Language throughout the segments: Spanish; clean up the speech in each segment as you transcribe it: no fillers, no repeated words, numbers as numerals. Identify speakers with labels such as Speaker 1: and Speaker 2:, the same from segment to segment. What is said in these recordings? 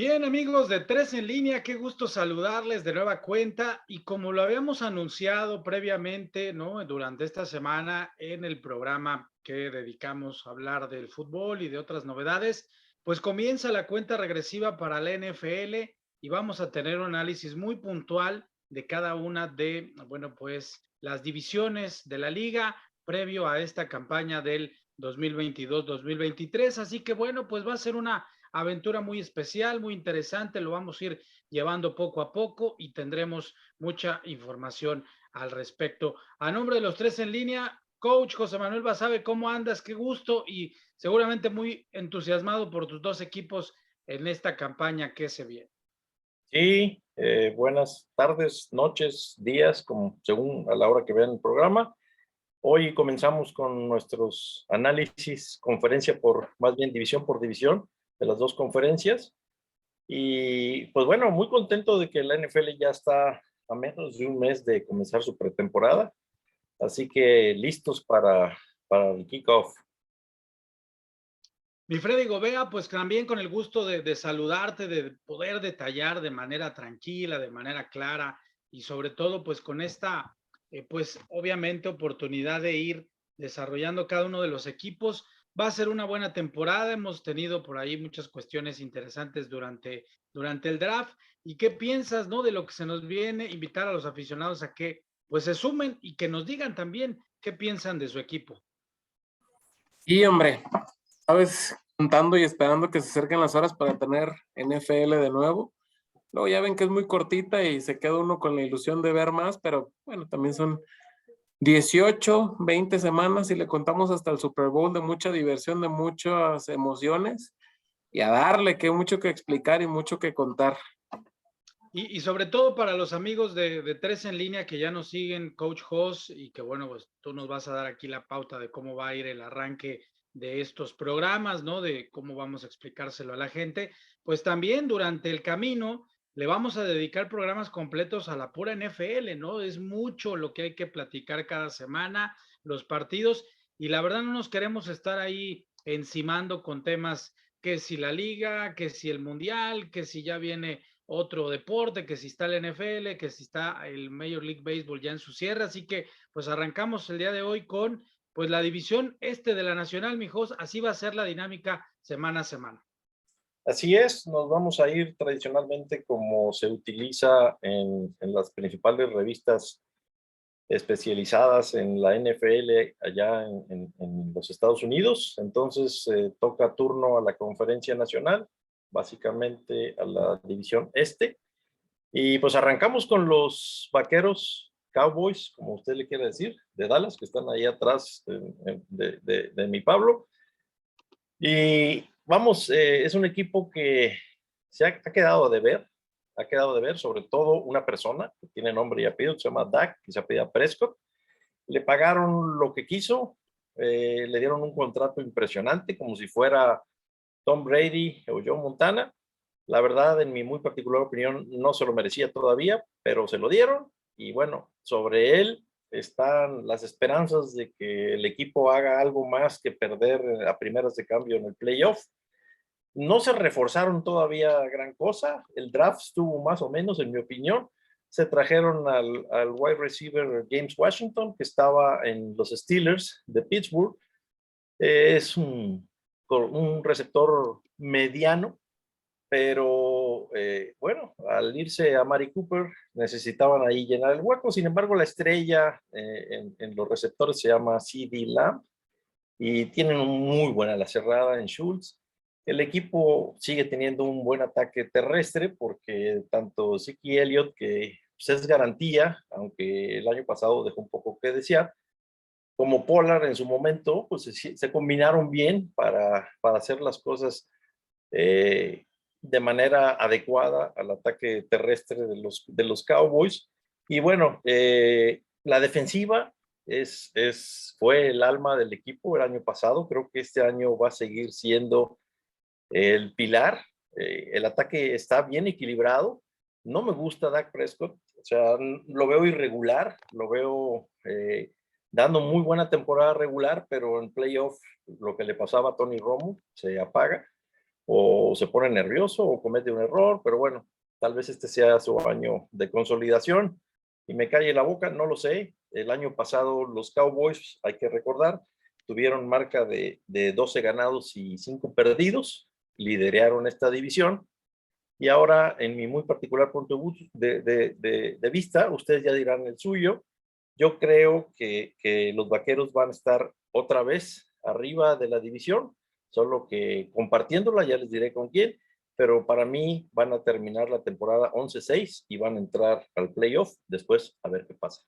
Speaker 1: Bien, amigos de Tres en Línea, qué gusto saludarles de nueva cuenta y como lo habíamos anunciado previamente, ¿no? Durante esta semana en el programa que dedicamos a hablar del fútbol y de otras novedades, pues comienza la cuenta regresiva para la NFL y vamos a tener un análisis muy puntual de cada una de, bueno, pues las divisiones de la liga previo a esta campaña del 2022-2023. Así que bueno, pues va a ser una aventura muy especial, muy interesante, lo vamos a ir llevando poco a poco y tendremos mucha información al respecto. A nombre de los Tres en Línea, coach José Manuel Basabe, ¿cómo andas? Qué gusto y seguramente muy entusiasmado por tus dos equipos en esta campaña que se viene.
Speaker 2: Sí, buenas tardes, noches, días, como según a la hora que vean el programa. Hoy comenzamos con nuestros análisis, más bien división por división de las dos conferencias. Y pues bueno, muy contento de que la NFL ya está a menos de un mes de comenzar su pretemporada. Así que listos para el kickoff.
Speaker 1: Mi Freddy Gobea, pues también con el gusto de saludarte, de poder detallar de manera tranquila, de manera clara y sobre todo pues con esta, pues obviamente oportunidad de ir desarrollando cada uno de los equipos. Va a ser una buena temporada, hemos tenido por ahí muchas cuestiones interesantes durante el draft. ¿Y qué piensas, no, de lo que se nos viene? Invitar a los aficionados a que pues se sumen y que nos digan también qué piensan de su equipo.
Speaker 3: Y hombre, sabes, contando y esperando que se acerquen las horas para tener NFL de nuevo. Luego ya ven que es muy cortita y se queda uno con la ilusión de ver más, pero bueno, también son 18, 20 semanas y le contamos hasta el Super Bowl de mucha diversión, de muchas emociones y a darle, que hay mucho que explicar y mucho que contar.
Speaker 1: Y sobre todo para los amigos de Tres en Línea que ya nos siguen, Coach Hoss, y que bueno, pues tú nos vas a dar aquí la pauta de cómo va a ir el arranque de estos programas, ¿no? De cómo vamos a explicárselo a la gente. Pues también durante el camino le vamos a dedicar programas completos a la pura NFL, ¿no? Es mucho lo que hay que platicar cada semana, los partidos, y la verdad no nos queremos estar ahí encimando con temas que si la liga, que si el mundial, que si ya viene otro deporte, que si está el NFL, que si está el Major League Baseball ya en su cierre, así que pues arrancamos el día de hoy con pues la división este de la Nacional, mijos, así va a ser la dinámica semana a semana.
Speaker 2: Así es, nos vamos a ir tradicionalmente como se utiliza en las principales revistas especializadas en la NFL allá en los Estados Unidos. Entonces toca turno a la Conferencia Nacional, básicamente a la División Este. Y pues arrancamos con los Vaqueros Cowboys, como usted le quiera decir, de Dallas, que están ahí atrás de mi Pablo. Y vamos, es un equipo que ha quedado de ver, sobre todo una persona que tiene nombre y apellido, que se llama Dak, que se apellida Prescott. Le pagaron lo que quiso, le dieron un contrato impresionante, como si fuera Tom Brady o Joe Montana. La verdad, en mi muy particular opinión, no se lo merecía todavía, pero se lo dieron. Y bueno, sobre él están las esperanzas de que el equipo haga algo más que perder a primeras de cambio en el playoff. No se reforzaron todavía gran cosa. El draft estuvo más o menos, en mi opinión. Se trajeron al wide receiver James Washington, que estaba en los Steelers de Pittsburgh. Es un receptor mediano, pero bueno, al irse a Mari Cooper necesitaban ahí llenar el hueco. Sin embargo, la estrella en los receptores se llama CeeDee Lamb y tienen un muy buena ala cerrada en Schultz. El equipo sigue teniendo un buen ataque terrestre porque tanto Zeke Elliott, que pues, es garantía, aunque el año pasado dejó un poco que desear, como Pollard en su momento, pues se combinaron bien para hacer las cosas de manera adecuada al ataque terrestre de los Cowboys. Y bueno, la defensiva fue el alma del equipo el año pasado. Creo que este año va a seguir siendo el pilar. El ataque está bien equilibrado. No me gusta Dak Prescott, o sea, lo veo irregular, lo veo dando muy buena temporada regular, pero en playoff lo que le pasaba a Tony Romo se apaga. o se pone nervioso o comete un error, pero bueno, tal vez este sea su año de consolidación y me calle la boca, no lo sé. El año pasado los Cowboys, hay que recordar, tuvieron marca de 12 ganados y 5 perdidos, lideraron esta división y ahora en mi muy particular punto de vista, ustedes ya dirán el suyo, yo creo que los Vaqueros van a estar otra vez arriba de la división, solo que compartiéndola, ya les diré con quién, pero para mí van a terminar la temporada 11-6 y van a entrar al playoff después a ver qué pasa.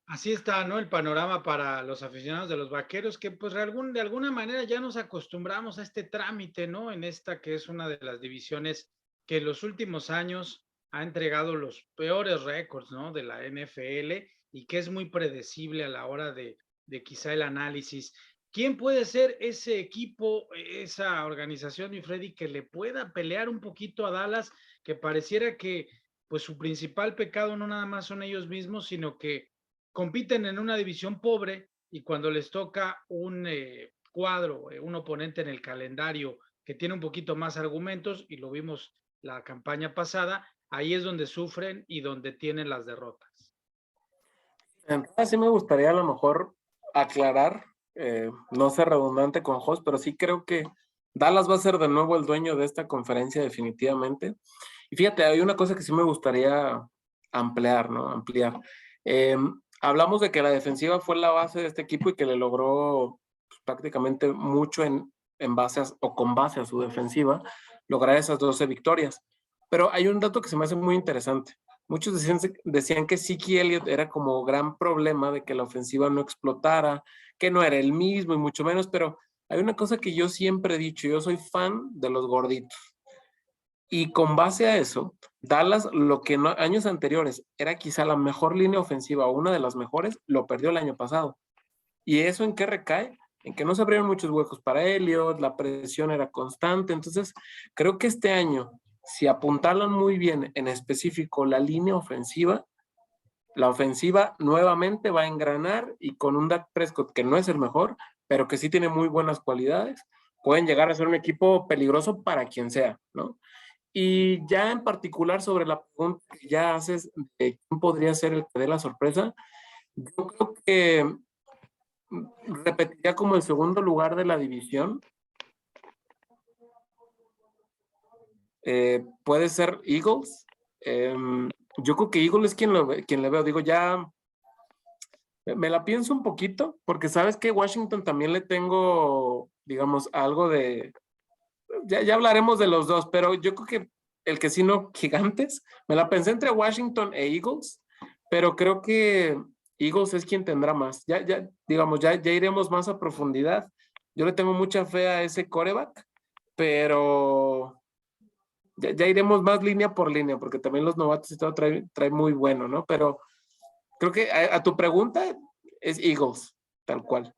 Speaker 1: Así está, ¿no? El panorama para los aficionados de los Vaqueros, que pues de alguna manera ya nos acostumbramos a este trámite, ¿no? En esta que es una de las divisiones que en los últimos años ha entregado los peores récords, ¿no? De la NFL y que es muy predecible a la hora de quizá el análisis. ¿Quién puede ser ese equipo, esa organización, mi Freddy, que le pueda pelear un poquito a Dallas, que pareciera que pues su principal pecado no nada más son ellos mismos, sino que compiten en una división pobre y cuando les toca un cuadro, un oponente en el calendario que tiene un poquito más argumentos, y lo vimos la campaña pasada, ahí es donde sufren y donde tienen las derrotas.
Speaker 3: Entonces sí me gustaría a lo mejor aclarar, no ser redundante con Jos, pero sí creo que Dallas va a ser de nuevo el dueño de esta conferencia definitivamente. Y fíjate, hay una cosa que sí me gustaría ampliar, ¿no? Ampliar. Hablamos de que la defensiva fue la base de este equipo y que le logró pues, prácticamente mucho en base o con base a su defensiva lograr esas 12 victorias. Pero hay un dato que se me hace muy interesante. Muchos decían que Zeke Elliott era como gran problema de que la ofensiva no explotara, que no era el mismo y mucho menos, pero hay una cosa que yo siempre he dicho, yo soy fan de los gorditos. Y con base a eso, Dallas, lo que no, años anteriores era quizá la mejor línea ofensiva o una de las mejores, lo perdió el año pasado. ¿Y eso en qué recae? En que no se abrieron muchos huecos para Elliott, la presión era constante. Entonces, creo que este año, si apuntalan muy bien en específico la línea ofensiva, la ofensiva nuevamente va a engranar y con un Dak Prescott que no es el mejor, pero que sí tiene muy buenas cualidades, pueden llegar a ser un equipo peligroso para quien sea, ¿no? Y ya en particular sobre la pregunta que ya haces de quién podría ser el que dé la sorpresa, yo creo que repetiría como el segundo lugar de la división. Puede ser Eagles. Yo creo que Eagles es quien le veo. Digo, ya me la pienso un poquito, porque sabes que Washington también le tengo, digamos, algo de... Ya hablaremos de los dos, pero yo creo que el que sí no, Gigantes, me la pensé entre Washington e Eagles, pero creo que Eagles es quien tendrá más. Digamos, ya iremos más a profundidad. Yo le tengo mucha fe a ese quarterback, pero ya iremos más línea por línea, porque también los novatos y todo trae muy bueno, ¿no? Pero creo que a tu pregunta es Eagles, tal cual.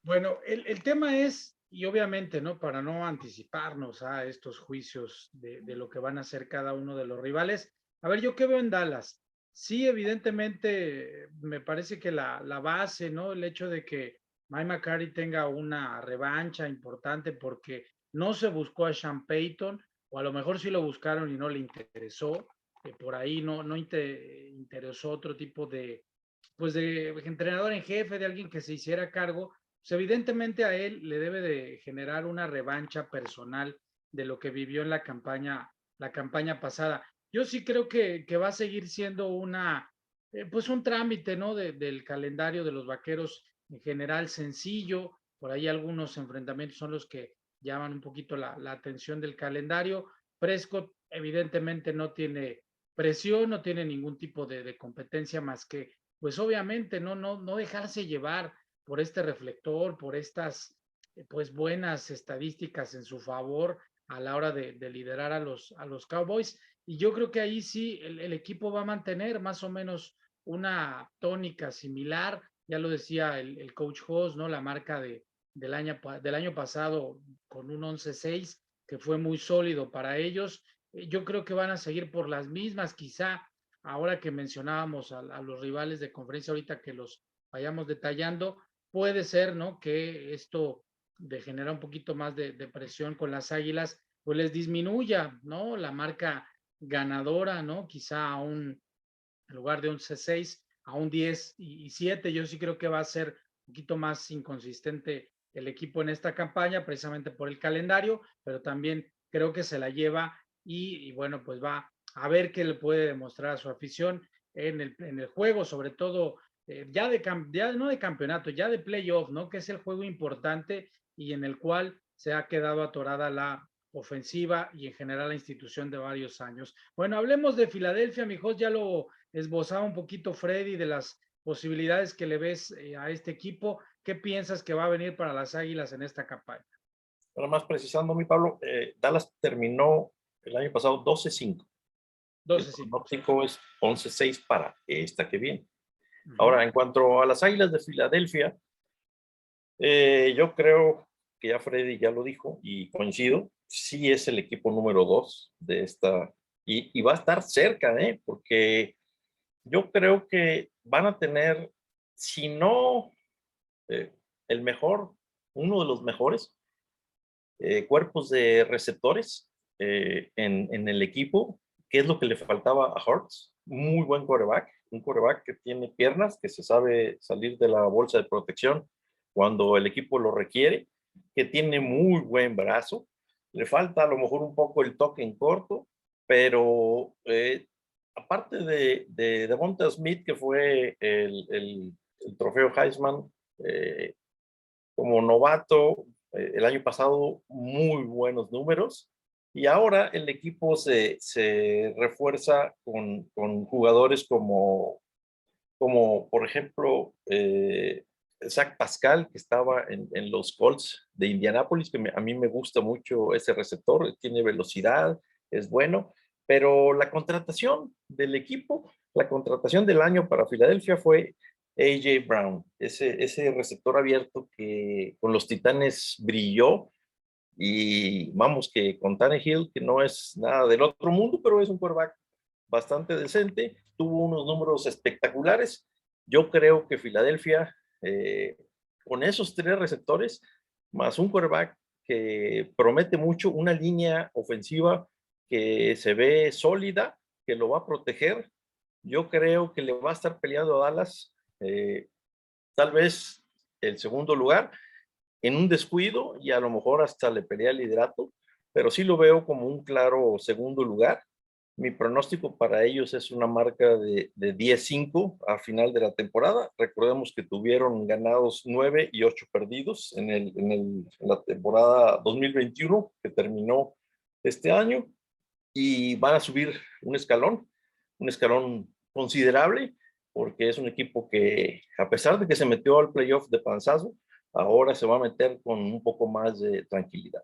Speaker 1: Bueno, el tema es, y obviamente, ¿no? Para no anticiparnos a estos juicios de lo que van a hacer cada uno de los rivales. A ver, ¿yo qué veo en Dallas? Sí, evidentemente, me parece que la base, ¿no? El hecho de que Mike McCarthy tenga una revancha importante porque no se buscó a Sean Payton, o a lo mejor sí lo buscaron y no le interesó, por ahí no interesó otro tipo pues de entrenador en jefe, de alguien que se hiciera cargo, pues evidentemente a él le debe de generar una revancha personal de lo que vivió en la campaña pasada. Yo sí creo que va a seguir siendo pues un trámite, ¿no? Del calendario de los Vaqueros en general sencillo. Por ahí algunos enfrentamientos son los que llaman un poquito la atención del calendario. Prescott evidentemente no tiene presión, no tiene ningún tipo de competencia más que, pues obviamente, no dejarse llevar por este reflector, por estas pues buenas estadísticas en su favor a la hora de liderar a los Cowboys. Y yo creo que ahí sí el equipo va a mantener más o menos una tónica similar. Ya lo decía el coach Hoss, ¿no? La marca del año pasado con un 11-6 que fue muy sólido para ellos. Yo creo que van a seguir por las mismas, quizá ahora que mencionábamos a los rivales de conferencia, ahorita que los vayamos detallando, puede ser, ¿no? Que esto de generar un poquito más de presión con las Águilas, pues les disminuya, ¿no? La marca ganadora, ¿no? Quizá en lugar de 11-6 a un 10-7. Yo sí creo que va a ser un poquito más inconsistente el equipo en esta campaña, precisamente por el calendario, pero también creo que se la lleva y bueno, pues va a ver qué le puede demostrar a su afición en el juego, sobre todo ya no de campeonato, ya de playoff, ¿no? Que es el juego importante y en el cual se ha quedado atorada la ofensiva y en general la institución de varios años. Bueno, hablemos de Filadelfia, mijos, ya lo esbozaba un poquito Freddy de las posibilidades que le ves a este equipo. ¿Qué piensas que va a venir para las Águilas en esta campaña?
Speaker 2: Nada más precisando, mi Pablo, Dallas terminó el año pasado 12-5. El
Speaker 1: 12-5.
Speaker 2: pronóstico es 11-6 para esta que viene.
Speaker 1: Uh-huh.
Speaker 2: Ahora, en cuanto a las Águilas de Filadelfia, yo creo que ya Freddy ya lo dijo y coincido, sí es el equipo número 2 de esta, y va a estar cerca, porque yo creo que van a tener, si no el mejor, uno de los mejores cuerpos de receptores en el equipo, que es lo que le faltaba a Hurts. Muy buen quarterback, un quarterback que tiene piernas, que se sabe salir de la bolsa de protección cuando el equipo lo requiere, que tiene muy buen brazo. Le falta a lo mejor un poco el toque en corto, pero aparte de Devonta Smith, que fue el trofeo Heisman como novato el año pasado, muy buenos números. Y ahora el equipo se refuerza con jugadores como por ejemplo, Zach Pascal, que estaba en los Colts de Indianápolis, que a mí me gusta mucho ese receptor, tiene velocidad, es bueno, pero la contratación del equipo, la contratación del año para Filadelfia fue A.J. Brown, ese receptor abierto que con los Titanes brilló, y vamos que con Tannehill, que no es nada del otro mundo, pero es un quarterback bastante decente, tuvo unos números espectaculares. Yo creo que Filadelfia, con esos 3 receptores, más un quarterback que promete mucho, una línea ofensiva que se ve sólida, que lo va a proteger, yo creo que le va a estar peleando a Dallas, tal vez el segundo lugar, en un descuido y a lo mejor hasta le pelea el liderato, pero sí lo veo como un claro segundo lugar. Mi pronóstico para ellos es una marca de 10-5 a final de la temporada. Recordemos que tuvieron ganados 9 y 8 perdidos en la temporada 2021 que terminó este año, y van a subir un escalón considerable, porque es un equipo que, a pesar de que se metió al playoff de panzazo, ahora se va a meter con un poco más de tranquilidad.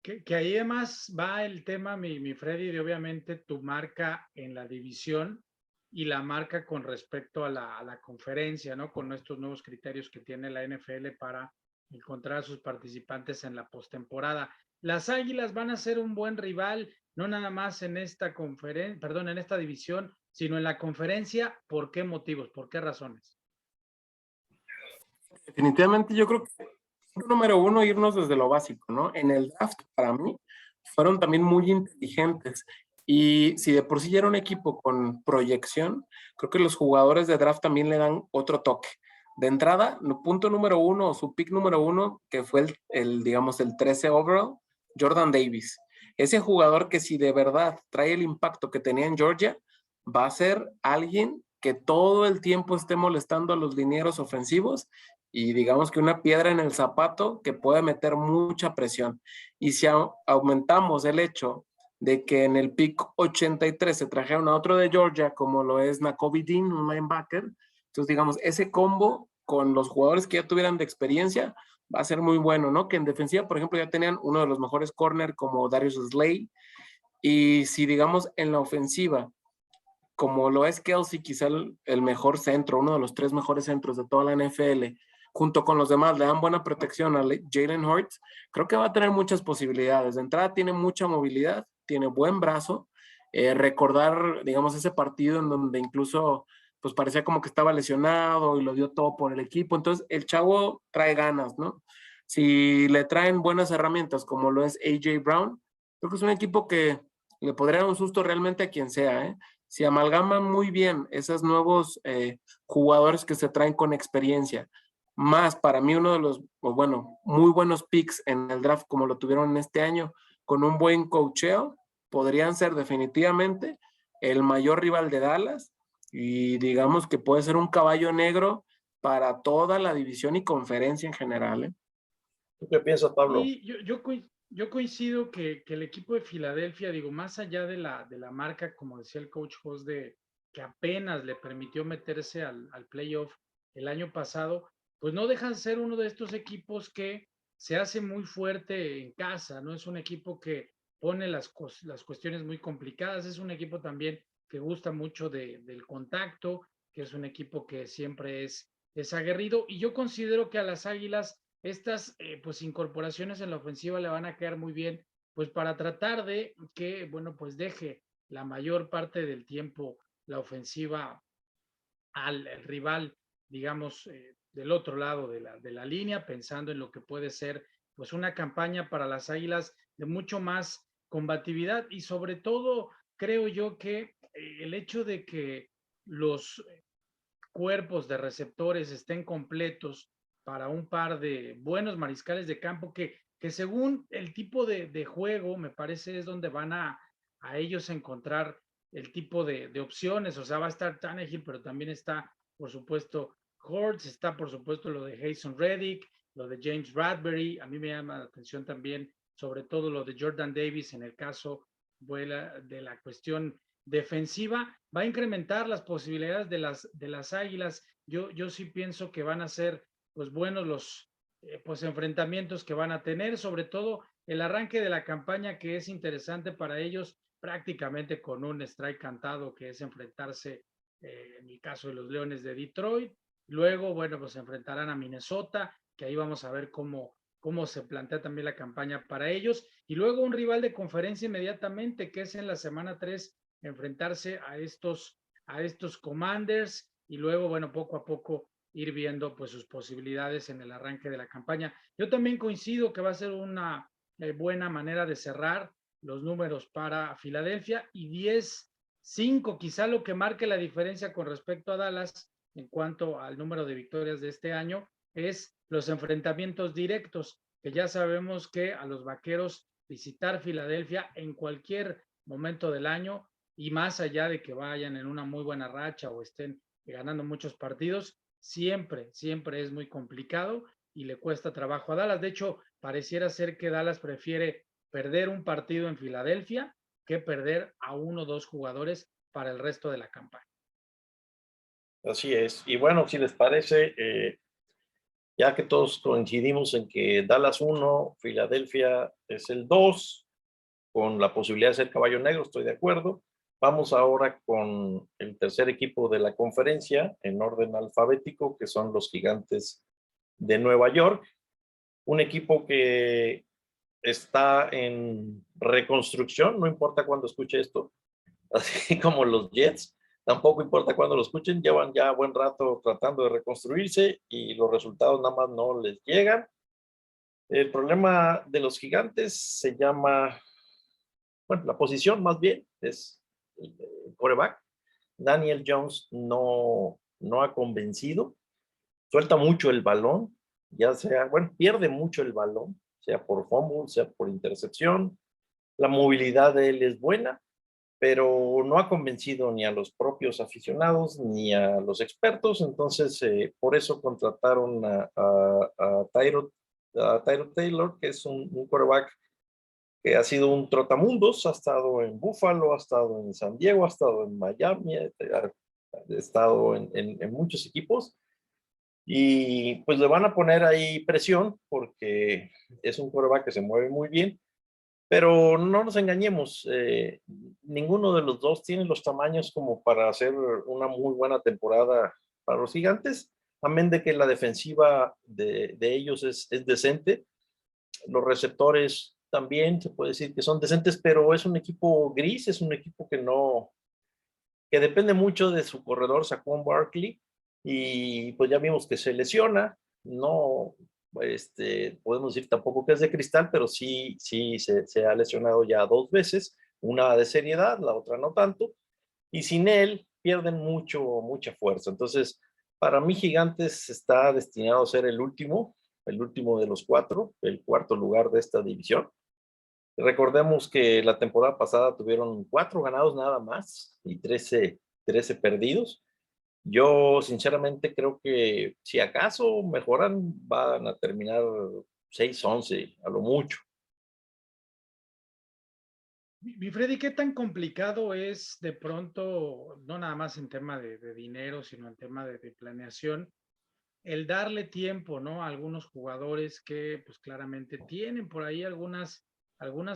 Speaker 1: Que ahí además va el tema, mi Freddy, de obviamente tu marca en la división y la marca con respecto a la conferencia, ¿no? Con estos nuevos criterios que tiene la NFL para encontrar a sus participantes en la postemporada. Las Águilas van a ser un buen rival, no nada más en esta conferencia, perdón, en esta división, sino en la conferencia. ¿Por qué motivos? ¿Por qué razones?
Speaker 3: Definitivamente yo creo que número uno, irnos desde lo básico, ¿no? En el draft, para mí, fueron también muy inteligentes. Y si de por sí ya era un equipo con proyección, creo que los jugadores de draft también le dan otro toque. De entrada, punto número uno, su pick número uno, que fue digamos, el 13 overall, Jordan Davis. Ese jugador que si de verdad trae el impacto que tenía en Georgia, va a ser alguien que todo el tiempo esté molestando a los linieros ofensivos y digamos que una piedra en el zapato que puede meter mucha presión. Y si aumentamos el hecho de que en el pick 83 se trajeron a otro de Georgia, como lo es Nakobe Dean, un linebacker, entonces digamos, ese combo con los jugadores que ya tuvieran de experiencia va a ser muy bueno, ¿no? Que en defensiva, por ejemplo, ya tenían uno de los mejores corner como Darius Slay, y si digamos en la ofensiva, como lo es Kelsey, quizá el mejor centro, uno de los 3 mejores centros de toda la NFL, junto con los demás, le dan buena protección a Jalen Hurts, creo que va a tener muchas posibilidades. De entrada tiene mucha movilidad, tiene buen brazo. Recordar, digamos, ese partido en donde incluso pues parecía como que estaba lesionado y lo dio todo por el equipo. Entonces, el chavo trae ganas, ¿no? si le traen buenas herramientas como lo es A.J. Brown, creo que es un equipo que le podría dar un susto realmente a quien sea, ¿eh? Si amalgaman muy bien esos nuevos jugadores que se traen con experiencia, más para mí uno de los, bueno, muy buenos picks en el draft como lo tuvieron en este año, con un buen coacheo, podrían ser definitivamente el mayor rival de Dallas y digamos que puede ser un caballo negro para toda la división y conferencia en general, ¿eh?
Speaker 2: ¿Tú qué piensas, Pablo?
Speaker 1: Y yo coincido que el equipo de Filadelfia, digo, más allá de la marca, como decía el coach Hoss, de que apenas le permitió meterse al playoff el año pasado, pues no dejan ser uno de estos equipos que se hace muy fuerte en casa, ¿no? Es un equipo que pone las cuestiones muy complicadas, es un equipo también que gusta mucho del contacto, que es un equipo que siempre es aguerrido, y yo considero que a las Águilas estas pues incorporaciones en la ofensiva le van a quedar muy bien, pues para tratar de que, bueno, pues deje la mayor parte del tiempo la ofensiva al rival, digamos, del otro lado de la línea, pensando en lo que puede ser pues una campaña para las Águilas de mucho más combatividad y sobre todo creo yo que el hecho de que los cuerpos de receptores estén completos para un par de buenos mariscales de campo que según el tipo de juego, me parece es donde van a ellos encontrar el tipo de opciones. O sea, va a estar Tannehill, pero también está, por supuesto, Hurts, está, por supuesto, lo de Jason Reddick, lo de James Bradbury. A mí me llama la atención también, sobre todo, lo de Jordan Davis en el caso de la cuestión defensiva, va a incrementar las posibilidades de las Águilas. Yo sí pienso que van a ser pues buenos los pues enfrentamientos que van a tener, sobre todo el arranque de la campaña que es interesante para ellos, prácticamente con un strike cantado que es enfrentarse en el caso de los Leones de Detroit. Luego, bueno, pues se enfrentarán a Minnesota, que ahí vamos a ver cómo se plantea también la campaña para ellos. Y luego un rival de conferencia inmediatamente, que es en la semana 3 enfrentarse a estos Commanders y luego, bueno, poco a poco ir viendo pues sus posibilidades en el arranque de la campaña. Yo también coincido que va a ser una buena manera de cerrar los números para Filadelfia y 10-5, quizá lo que marque la diferencia con respecto a Dallas en cuanto al número de victorias de este año es los enfrentamientos directos, que ya sabemos que a los Vaqueros visitar Filadelfia en cualquier momento del año y más allá de que vayan en una muy buena racha o estén ganando muchos partidos, siempre es muy complicado y le cuesta trabajo a Dallas. De hecho, pareciera ser que Dallas prefiere perder un partido en Filadelfia que perder a uno o dos jugadores para el resto de la campaña.
Speaker 2: Así es. Y bueno, si les parece, ya que todos coincidimos en que Dallas 1, Filadelfia es el 2, con la posibilidad de ser caballo negro, estoy de acuerdo. Vamos ahora con el tercer equipo de la conferencia en orden alfabético, que son los Gigantes de Nueva York. Un equipo que está en reconstrucción, no importa cuándo escuche esto, así como los Jets, tampoco importa cuándo lo escuchen, llevan ya buen rato tratando de reconstruirse y los resultados nada más no les llegan. El problema de los Gigantes se llama, bueno, la posición más bien es el quarterback. Daniel Jones no ha convencido, suelta mucho el balón, ya sea, bueno, pierde mucho el balón, sea por fumble, sea por intercepción. La movilidad de él es buena, pero no ha convencido ni a los propios aficionados ni a los expertos, entonces por eso contrataron a Tyrod Taylor, que es un quarterback que ha sido un trotamundos, ha estado en Buffalo, ha estado en San Diego, ha estado en Miami, ha estado en muchos equipos, y pues le van a poner ahí presión porque es un quarterback que se mueve muy bien, pero no nos engañemos, ninguno de los dos tiene los tamaños como para hacer una muy buena temporada para los Gigantes, amén de que la defensiva de ellos es decente, los receptores también se puede decir que son decentes, pero es un equipo gris, es un equipo que depende mucho de su corredor Saquon Barkley, y pues ya vimos que se lesiona, no podemos decir tampoco que es de cristal, pero sí se ha lesionado ya 2 veces, una de seriedad, la otra no tanto, y sin él pierden mucha fuerza. Entonces, para mí Gigantes está destinado a ser el último de los 4, el cuarto lugar de esta división. Recordemos que la temporada pasada tuvieron 4 ganados nada más y 13 perdidos. Yo sinceramente creo que si acaso mejoran, van a terminar 6-11 a lo mucho.
Speaker 1: Mi Freddy, ¿qué tan complicado es de pronto, no nada más en tema de dinero, sino en tema de planeación, el darle tiempo, ¿no? A algunos jugadores que pues claramente tienen por ahí algunas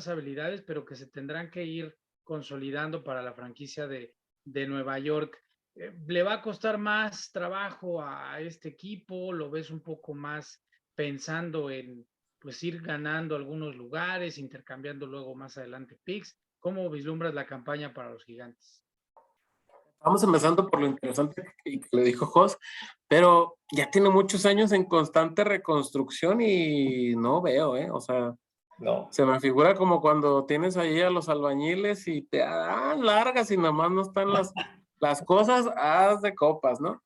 Speaker 1: habilidades, pero que se tendrán que ir consolidando para la franquicia de Nueva York. ¿Le va a costar más trabajo a este equipo? ¿Lo ves un poco más pensando en pues ir ganando algunos lugares, intercambiando luego más adelante picks? ¿Cómo vislumbras la campaña para los Gigantes?
Speaker 3: Vamos empezando por lo interesante que le dijo Jos, pero ya tiene muchos años en constante reconstrucción y no veo, o sea,
Speaker 2: No.
Speaker 3: se me figura como cuando tienes ahí a los albañiles y te largas y nada más no están las cosas, haz de copas, ¿no?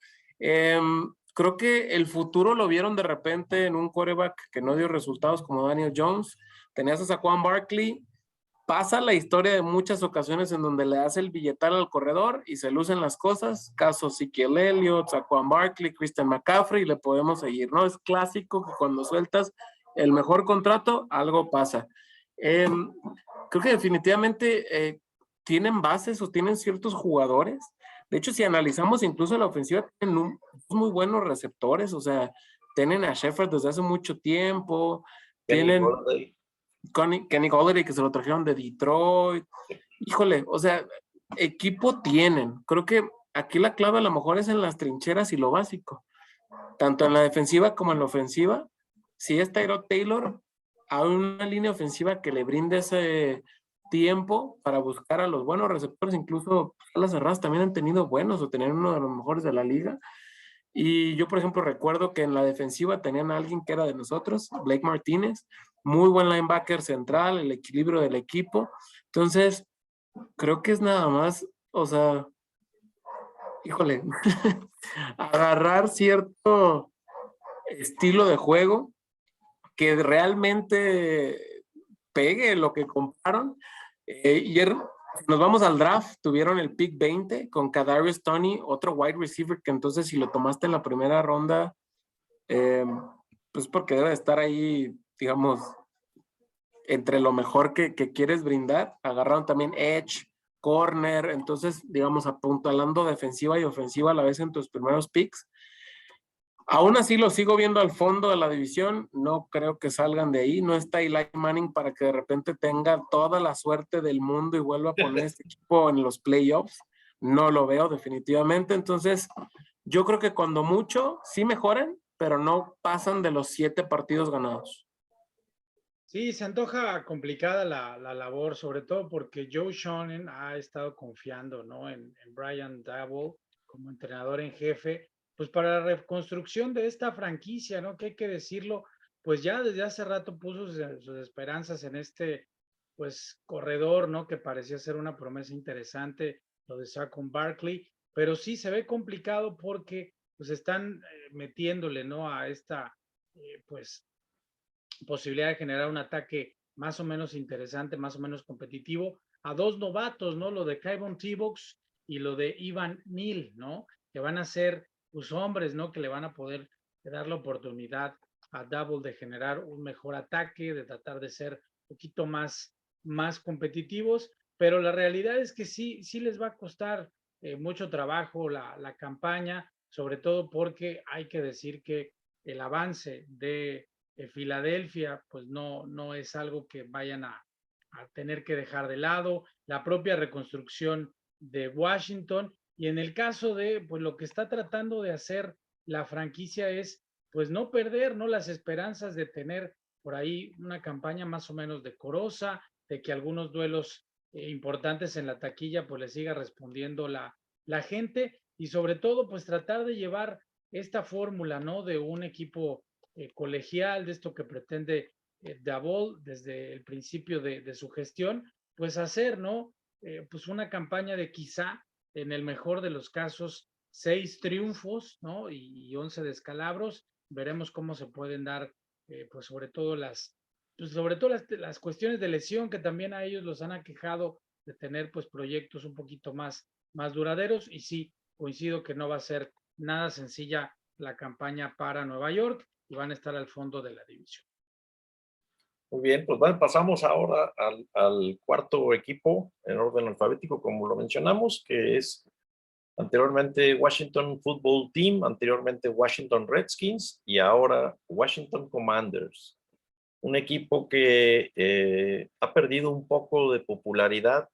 Speaker 3: Creo que el futuro lo vieron de repente en un quarterback que no dio resultados como Daniel Jones. Tenías a Saquon Barkley. Pasa la historia de muchas ocasiones en donde le hace el billetal al corredor y se lucen las cosas. Caso Ezekiel Elliott, Saquon Barkley, Christian McCaffrey, y le podemos seguir, ¿no? Es clásico que cuando sueltas el mejor contrato, algo pasa. Creo que definitivamente tienen bases o tienen ciertos jugadores. De hecho, si analizamos incluso la ofensiva, tienen muy buenos receptores, o sea, tienen a Shepard desde hace mucho tiempo, tienen Kenny Golladay, que se lo trajeron de Detroit. Híjole, o sea, equipo tienen. Creo que aquí la clave a lo mejor es en las trincheras y lo básico. Tanto en la defensiva como en la ofensiva. Si es Tyrod Taylor, a una línea ofensiva que le brinde ese tiempo para buscar a los buenos receptores, incluso las cerradas también han tenido buenos o tener uno de los mejores de la liga. Y yo, por ejemplo, recuerdo que en la defensiva tenían a alguien que era de nosotros, Blake Martínez, muy buen linebacker central, el equilibrio del equipo. Entonces, creo que es nada más, o sea, híjole, agarrar cierto estilo de juego que realmente pegue lo que compraron. Y nos vamos al draft, tuvieron el pick 20 con Kadarius Toney, otro wide receiver que entonces si lo tomaste en la primera ronda, pues porque debe estar ahí, digamos, entre lo mejor que quieres brindar. Agarraron también edge, corner, entonces, digamos, apuntalando defensiva y ofensiva a la vez en tus primeros picks. Aún así lo sigo viendo al fondo de la división, no creo que salgan de ahí, no está Eli Manning para que de repente tenga toda la suerte del mundo y vuelva a poner este equipo en los playoffs, no lo veo definitivamente, entonces yo creo que cuando mucho sí mejoren, pero no pasan de los 7 partidos ganados.
Speaker 1: Sí, se antoja complicada la labor, sobre todo porque Joe Schoen ha estado confiando, ¿no? en Brian Daboll como entrenador en jefe, pues para la reconstrucción de esta franquicia, ¿no? Que hay que decirlo, pues ya desde hace rato puso sus esperanzas en este, pues, corredor, ¿no? Que parecía ser una promesa interesante, lo de Saquon Barkley, pero sí se ve complicado porque, pues, están metiéndole, ¿no? A esta, pues, posibilidad de generar un ataque más o menos interesante, más o menos competitivo, a 2 novatos, ¿no? Lo de Kayvon Thibodeaux y lo de Evan Neal, ¿no? Que van a ser pues hombres, ¿no? Que le van a poder dar la oportunidad a Daboll de generar un mejor ataque, de tratar de ser un poquito más competitivos, pero la realidad es que sí les va a costar mucho trabajo la campaña, sobre todo porque hay que decir que el avance de Filadelfia, pues no es algo que vayan a tener que dejar de lado, la propia reconstrucción de Washington, y en el caso de pues lo que está tratando de hacer la franquicia es pues no perder, ¿no? Las esperanzas de tener por ahí una campaña más o menos decorosa, de que algunos duelos importantes en la taquilla pues le siga respondiendo la gente, y sobre todo pues tratar de llevar esta fórmula, ¿no? De un equipo colegial, de esto que pretende Daboll desde el principio de su gestión, pues hacer, ¿no? Pues una campaña de quizá, en el mejor de los casos, 6 triunfos, ¿no? Y 11 descalabros. Veremos cómo se pueden dar, pues sobre todo las cuestiones de lesión que también a ellos los han aquejado de tener pues proyectos un poquito más duraderos. Y sí, coincido que no va a ser nada sencilla la campaña para Nueva York y van a estar al fondo de la división.
Speaker 2: Muy bien, pues bueno, pasamos ahora al cuarto equipo en orden alfabético, como lo mencionamos, que es anteriormente Washington Football Team, anteriormente Washington Redskins y ahora Washington Commanders. Un equipo que ha perdido un poco de popularidad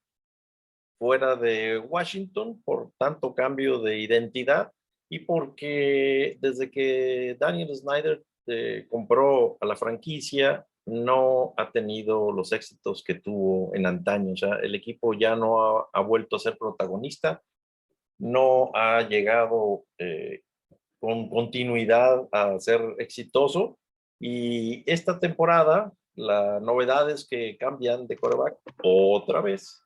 Speaker 2: fuera de Washington por tanto cambio de identidad y porque desde que Daniel Snyder compró a la franquicia no ha tenido los éxitos que tuvo en antaño. O sea, el equipo ya no ha vuelto a ser protagonista, no ha llegado con continuidad a ser exitoso. Y esta temporada, la novedad es que cambian de quarterback otra vez.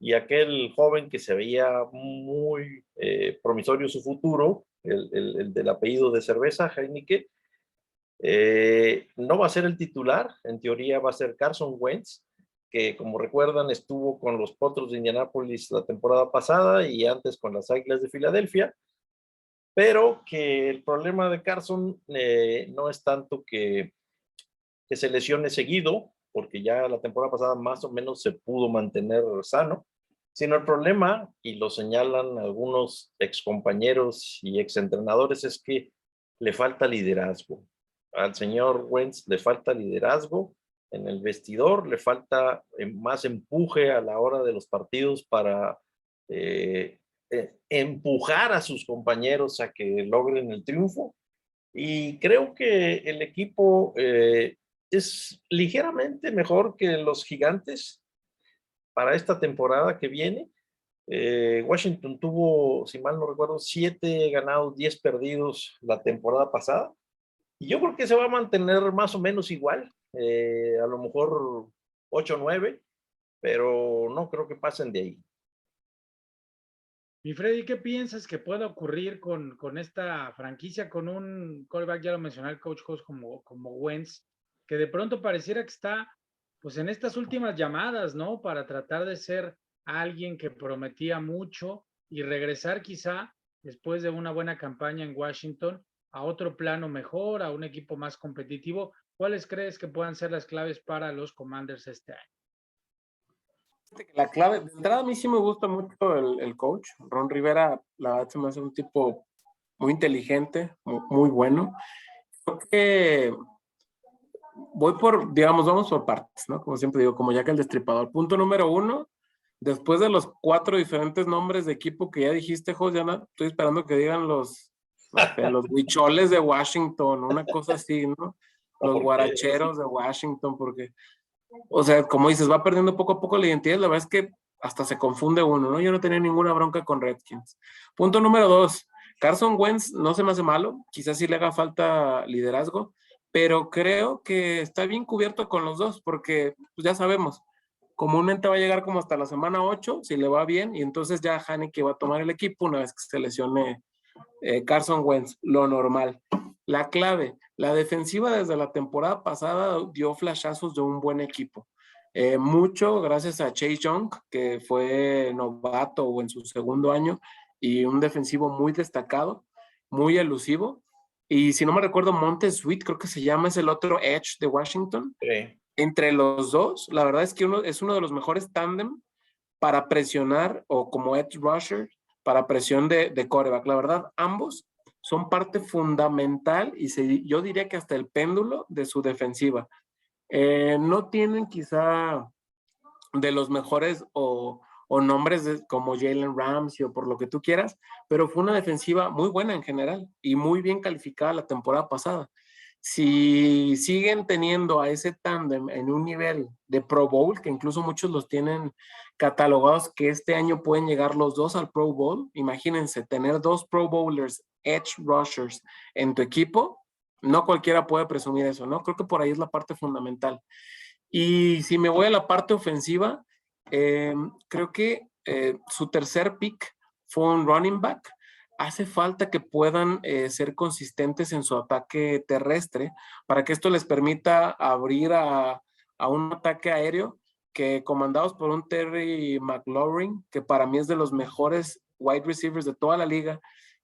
Speaker 2: Y aquel joven que se veía muy promisorio su futuro, el del apellido de cerveza, Heineke, no va a ser el titular. En teoría va a ser Carson Wentz, que como recuerdan estuvo con los Potros de Indianápolis la temporada pasada y antes con las Águilas de Filadelfia, pero que el problema de Carson no es tanto que se lesione seguido, porque ya la temporada pasada más o menos se pudo mantener sano, sino el problema, y lo señalan algunos excompañeros y exentrenadores, es que le falta liderazgo. Al señor Wentz le falta liderazgo en el vestidor, le falta más empuje a la hora de los partidos para empujar a sus compañeros a que logren el triunfo. Y creo que el equipo es ligeramente mejor que los Gigantes para esta temporada que viene. Washington tuvo, si mal no recuerdo, 7 ganados, 10 perdidos la temporada pasada. Y yo creo que se va a mantener más o menos igual, a lo mejor 8-9, pero no creo que pasen de ahí.
Speaker 1: Mi Freddy, ¿qué piensas que pueda ocurrir con esta franquicia, con un quarterback, ya lo mencionó el coach Hoss, como Wentz, que de pronto pareciera que está pues en estas últimas llamadas, ¿no? Para tratar de ser alguien que prometía mucho y regresar quizá después de una buena campaña en Washington a otro plano mejor, a un equipo más competitivo. ¿Cuáles crees que puedan ser las claves para los Commanders este año?
Speaker 3: La clave, de entrada a mí sí me gusta mucho el coach. Ron Rivera, la verdad se me hace un tipo muy inteligente, muy bueno. Creo que vamos por partes, ¿no? Como siempre digo, como Jack el Destripador. Punto número 1, después de los 4 diferentes nombres de equipo que ya dijiste, José, estoy esperando que digan los huicholes de Washington, una cosa así, ¿no? Los guaracheros de Washington, porque, o sea, como dices, va perdiendo poco a poco la identidad. La verdad es que hasta se confunde uno, ¿no? Yo no tenía ninguna bronca con Redskins. Punto número 2, Carson Wentz no se me hace malo, quizás sí le haga falta liderazgo, pero creo que está bien cubierto con los dos, porque pues ya sabemos, comúnmente va a llegar como hasta la semana 8, si le va bien, y entonces ya Heineke va a tomar el equipo una vez que se lesione Carson Wentz, lo normal. La clave, la defensiva desde la temporada pasada dio flashazos de un buen equipo. Mucho gracias a Chase Young, que fue novato o en su segundo año, y un defensivo muy destacado, muy elusivo. Y si no me recuerdo, Montez Sweat, creo que se llama, es el otro edge de Washington.
Speaker 2: Sí.
Speaker 3: Entre los dos, la verdad es que es uno de los mejores tándem para presionar o como edge rusher para presión de quarterback. La verdad, ambos son parte fundamental y yo diría que hasta el péndulo de su defensiva. No tienen quizá de los mejores o nombres como Jalen Ramsey o por lo que tú quieras, pero fue una defensiva muy buena en general y muy bien calificada la temporada pasada. Si siguen teniendo a ese tándem en un nivel de Pro Bowl, que incluso muchos los tienen catalogados que este año pueden llegar los dos al Pro Bowl, imagínense tener 2 Pro Bowlers, edge rushers en tu equipo, No cualquiera puede presumir eso, ¿no? Creo que por ahí es la parte fundamental. Y si me voy a la parte ofensiva, creo que su tercer pick fue un running back. Hace falta que puedan ser consistentes en su ataque terrestre para que esto les permita abrir a un ataque aéreo que, comandados por un Terry McLaurin, que para mí es de los mejores wide receivers de toda la liga,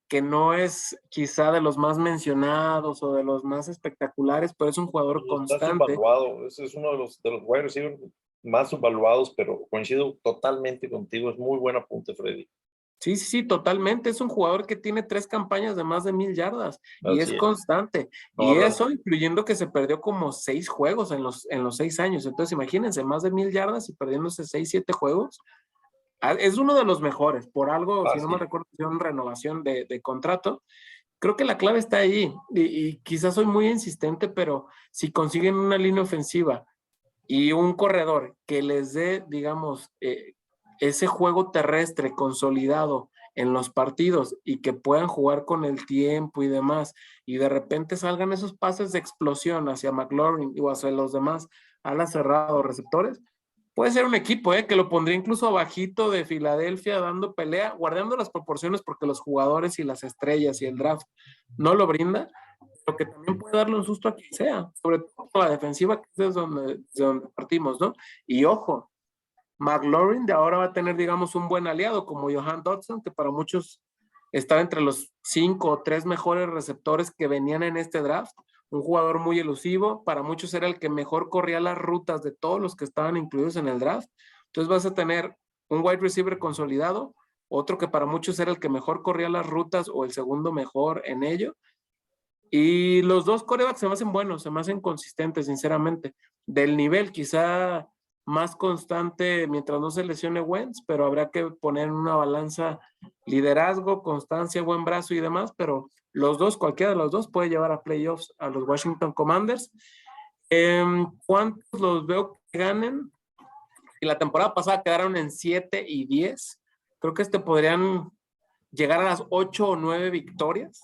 Speaker 3: que no es quizá de los más mencionados o de los más espectaculares, pero es un jugador
Speaker 2: Y está
Speaker 3: constante.
Speaker 2: subvaluado, ese es uno de los wide receivers más subvaluados, pero coincido totalmente contigo, es muy buen apunte, Freddy.
Speaker 3: Sí, sí, sí, totalmente. Es un jugador que tiene 3 campañas de más de 1000 yardas y es
Speaker 2: Así es.
Speaker 3: constante.
Speaker 2: No,
Speaker 3: Y eso incluyendo que se perdió como 6 juegos en los 6 años. Entonces, imagínense, más de 1000 yardas y perdiéndose 6, 7 juegos. Es uno de los mejores. Por algo, si no
Speaker 2: así
Speaker 3: me
Speaker 2: es.
Speaker 3: recuerdo, hicieron renovación de contrato. Creo que la clave está ahí. Y quizás soy muy insistente, pero si consiguen una línea ofensiva y un corredor que les dé, digamos, ese juego terrestre consolidado en los partidos y que puedan jugar con el tiempo y demás, y de repente salgan esos pases de explosión hacia McLaurin o hacia los demás alas cerrados receptores, puede ser un equipo que lo pondría incluso abajito de Filadelfia dando pelea, guardando las proporciones porque los jugadores y las estrellas y el draft no lo brinda, lo que también puede darle un susto a quien sea, sobre todo con la defensiva, que es de donde partimos, ¿no? Y ojo, McLaurin de ahora va a tener, digamos, un buen aliado como Johan Dodson, que para muchos está entre los 5 o 3 mejores receptores que venían en este draft. Un jugador muy elusivo, para muchos era el que mejor corría las rutas de todos los que estaban incluidos en el draft. Entonces vas a tener un wide receiver consolidado, otro que para muchos era el que mejor corría las rutas o el segundo mejor en ello. Y los dos corebacks se me hacen buenos, se me hacen consistentes, sinceramente. Del nivel quizá más constante mientras no se lesione Wentz, pero habrá que poner en una balanza liderazgo, constancia, buen brazo y demás, pero los dos, cualquiera de los dos puede llevar a playoffs a los Washington Commanders. ¿Cuántos los veo que ganen? Y la temporada pasada quedaron en 7 y 10. Creo que podrían llegar a las 8 o 9 victorias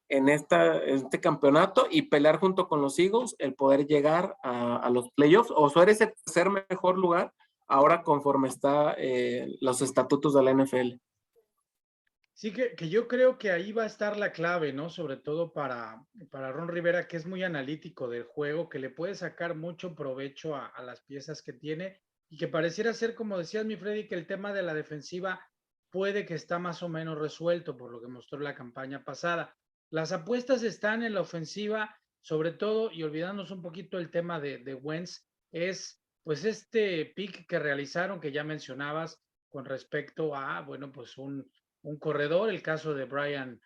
Speaker 3: en este campeonato y pelear junto con los Eagles el poder llegar a los playoffs o ser ese tercer mejor lugar ahora conforme está los estatutos de la NFL.
Speaker 1: Sí, que yo creo que ahí va a estar la clave, ¿no? Sobre todo para Ron Rivera, que es muy analítico del juego, que le puede sacar mucho provecho a las piezas que tiene y que pareciera ser, como decías, mi Freddy, que el tema de la defensiva puede que está más o menos resuelto por lo que mostró la campaña pasada. Las apuestas están en la ofensiva, sobre todo, y olvidándonos un poquito el tema de Wentz, es pues este pick que realizaron, que ya mencionabas, con respecto a, bueno, pues un corredor, el caso de Brian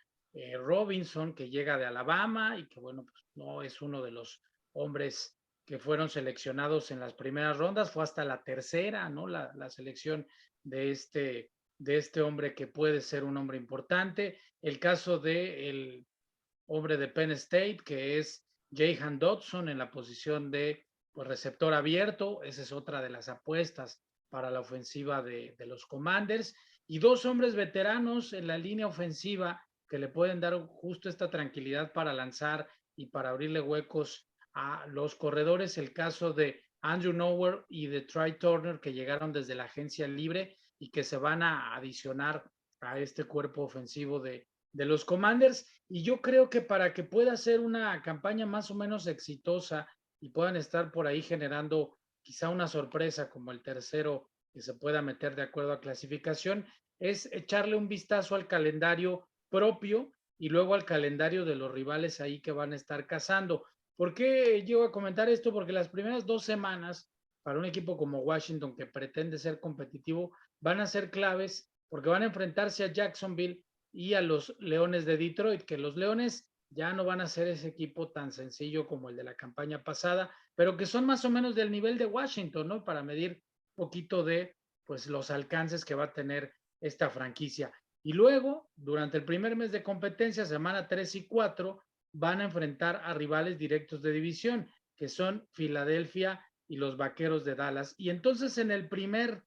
Speaker 1: Robinson, que llega de Alabama y que, bueno, pues no es uno de los hombres que fueron seleccionados en las primeras rondas, fue hasta la tercera, ¿no? La selección de este hombre que puede ser un hombre importante. El caso del hombre de Penn State, que es Jahan Dodson en la posición de pues, receptor abierto, esa es otra de las apuestas para la ofensiva de los Commanders, y dos hombres veteranos en la línea ofensiva que le pueden dar justo esta tranquilidad para lanzar y para abrirle huecos a los corredores, el caso de Andrew Nowhere y de Try Turner, que llegaron desde la agencia libre y que se van a adicionar a este cuerpo ofensivo de los Commanders. Y yo creo que para que pueda ser una campaña más o menos exitosa y puedan estar por ahí generando quizá una sorpresa como el tercero que se pueda meter de acuerdo a clasificación, es echarle un vistazo al calendario propio y luego al calendario de los rivales ahí que van a estar cazando. ¿Por qué llego a comentar esto? Porque las primeras 2 semanas para un equipo como Washington que pretende ser competitivo van a ser claves porque van a enfrentarse a Jacksonville y a los Leones de Detroit, que los Leones ya no van a ser ese equipo tan sencillo como el de la campaña pasada, pero que son más o menos del nivel de Washington, ¿no? Para medir un poquito de pues los alcances que va a tener esta franquicia. Y luego, durante el primer mes de competencia, semana 3 y 4, van a enfrentar a rivales directos de división, que son Filadelfia y los Vaqueros de Dallas. Y entonces en el primer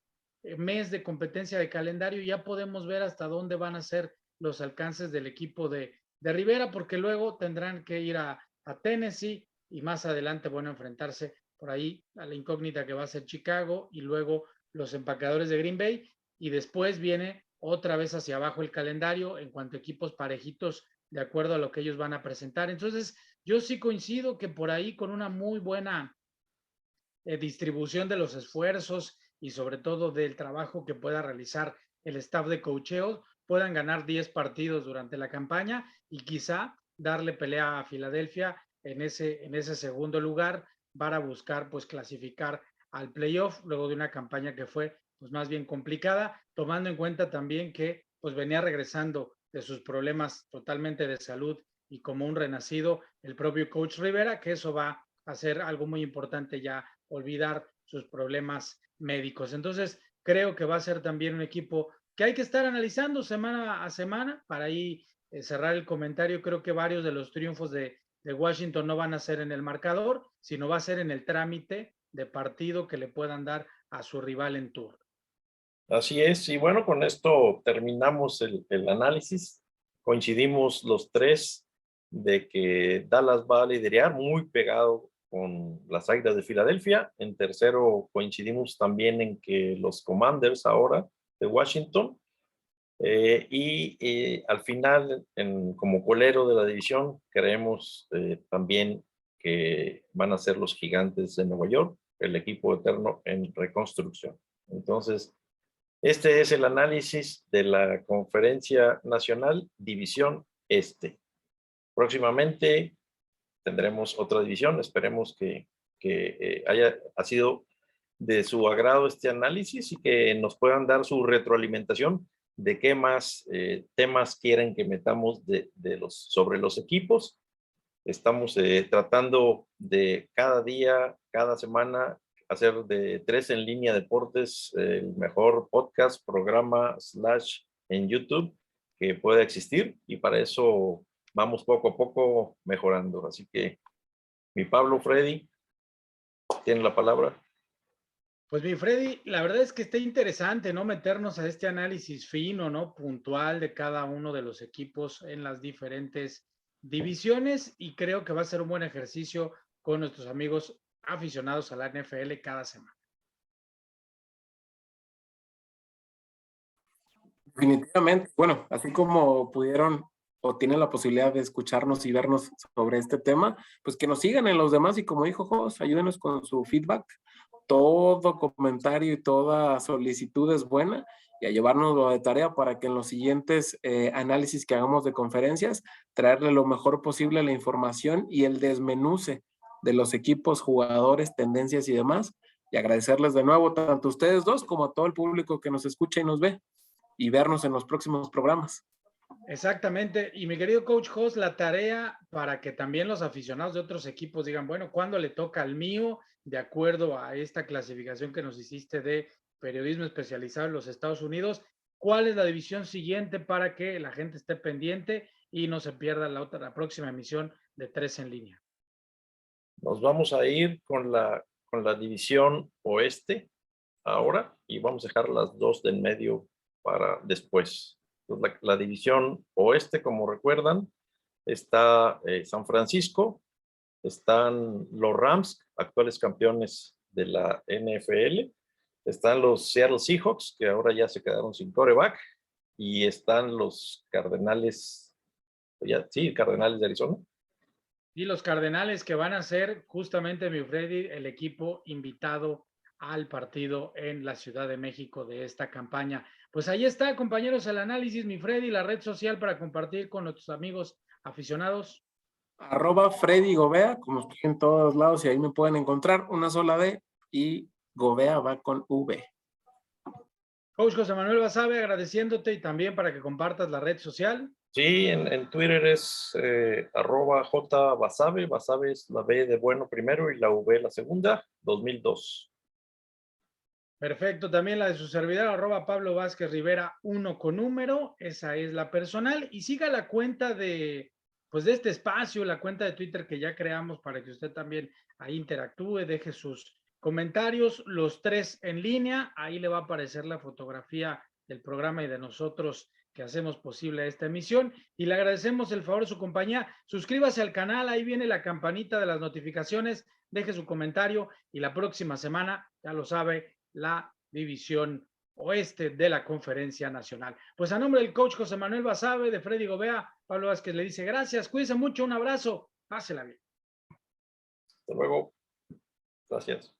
Speaker 1: mes de competencia de calendario ya podemos ver hasta dónde van a ser los alcances del equipo de Rivera, porque luego tendrán que ir a a Tennessee y más adelante, bueno, enfrentarse por ahí a la incógnita que va a ser Chicago y luego los empacadores de Green Bay y después viene otra vez hacia abajo el calendario en cuanto a equipos parejitos de acuerdo a lo que ellos van a presentar. Entonces, yo sí coincido que por ahí con una muy buena distribución de los esfuerzos y sobre todo del trabajo que pueda realizar el staff de coacheo, puedan ganar 10 partidos durante la campaña y quizá darle pelea a Filadelfia en ese segundo lugar para buscar pues clasificar al playoff luego de una campaña que fue pues más bien complicada, tomando en cuenta también que pues venía regresando de sus problemas totalmente de salud y como un renacido el propio coach Rivera, que eso va a ser algo muy importante ya olvidar sus problemas médicos. Entonces, creo que va a ser también un equipo que hay que estar analizando semana a semana para ahí cerrar el comentario. Creo que varios de los triunfos de Washington no van a ser en el marcador, sino va a ser en el trámite de partido que le puedan dar a su rival en turno.
Speaker 2: Así es, y bueno, con esto terminamos el análisis. Coincidimos los tres de que Dallas va a liderar muy pegado con las Águilas de Filadelfia. En tercero, coincidimos también en que los Commanders ahora de Washington. Al final, como colero de la división, creemos también que van a ser los Gigantes de Nueva York, el equipo eterno en reconstrucción. Entonces, este es el análisis de la Conferencia Nacional División Este. Próximamente tendremos otra división. Esperemos que haya sido de su agrado este análisis y que nos puedan dar su retroalimentación de qué más temas quieren que metamos sobre los equipos. Estamos tratando de cada día, cada semana, hacer de Tres en Línea Deportes el mejor podcast, programa, / en YouTube que pueda existir, y para eso vamos poco a poco mejorando. Así que mi Pablo, Freddy, tiene la palabra.
Speaker 1: Pues mi Freddy, la verdad es que está interesante, ¿no? Meternos a este análisis fino, ¿no? Puntual de cada uno de los equipos en las diferentes divisiones y creo que va a ser un buen ejercicio con nuestros amigos aficionados a la NFL cada semana.
Speaker 3: Definitivamente, bueno, así como pudieron o tienen la posibilidad de escucharnos y vernos sobre este tema, pues que nos sigan en los demás y como dijo Jos, ayúdenos con su feedback. Todo comentario y toda solicitud es buena y a llevárnoslo de tarea para que en los siguientes análisis que hagamos de conferencias, traerle lo mejor posible la información y el desmenuce de los equipos, jugadores, tendencias y demás. Y agradecerles de nuevo tanto a ustedes dos como a todo el público que nos escucha y nos ve y vernos en los próximos programas.
Speaker 1: Exactamente. Y mi querido coach Jos, la tarea para que también los aficionados de otros equipos digan, bueno, ¿cuándo le toca al mío? De acuerdo a esta clasificación que nos hiciste de periodismo especializado en los Estados Unidos, ¿cuál es la división siguiente para que la gente esté pendiente y no se pierda la próxima emisión de Tres en Línea?
Speaker 2: Nos vamos a ir con la división oeste ahora y vamos a dejar las dos del medio para después. Entonces, la división oeste, como recuerdan, está San Francisco, están los Rams, actuales campeones de la NFL, están los Seattle Seahawks, que ahora ya se quedaron sin quarterback, y están los Cardenales, Cardenales de Arizona.
Speaker 1: Y los Cardenales que van a ser justamente, mi Freddy, el equipo invitado al partido en la Ciudad de México de esta campaña. Pues ahí está, compañeros, el análisis, mi Freddy, la red social para compartir con nuestros amigos aficionados.
Speaker 3: @Freddy Gobea, como estoy en todos lados y ahí me pueden encontrar, una sola D y Gobea va con V.
Speaker 2: Coach José Manuel Basabe, agradeciéndote y también para que compartas la red social.
Speaker 3: Sí, en Twitter es @JBasabe. Basabe es la B de bueno primero y la V la segunda, 2002.
Speaker 1: Perfecto, también la de su servidor, @Pablo Vázquez Rivera 1 con número, esa es la personal, y siga la cuenta de este espacio, la cuenta de Twitter que ya creamos para que usted también ahí interactúe, deje sus comentarios, los tres en línea, ahí le va a aparecer la fotografía del programa y de nosotros que hacemos posible esta emisión y le agradecemos el favor de su compañía. Suscríbase al canal, ahí viene la campanita de las notificaciones, deje su comentario y la próxima semana, ya lo sabe, la división oeste de la Conferencia Nacional. Pues a nombre del coach José Manuel Basabe, de Freddy Gobea, Pablo Vázquez le dice gracias, cuídense mucho, un abrazo, pásela bien.
Speaker 2: Hasta luego. Gracias.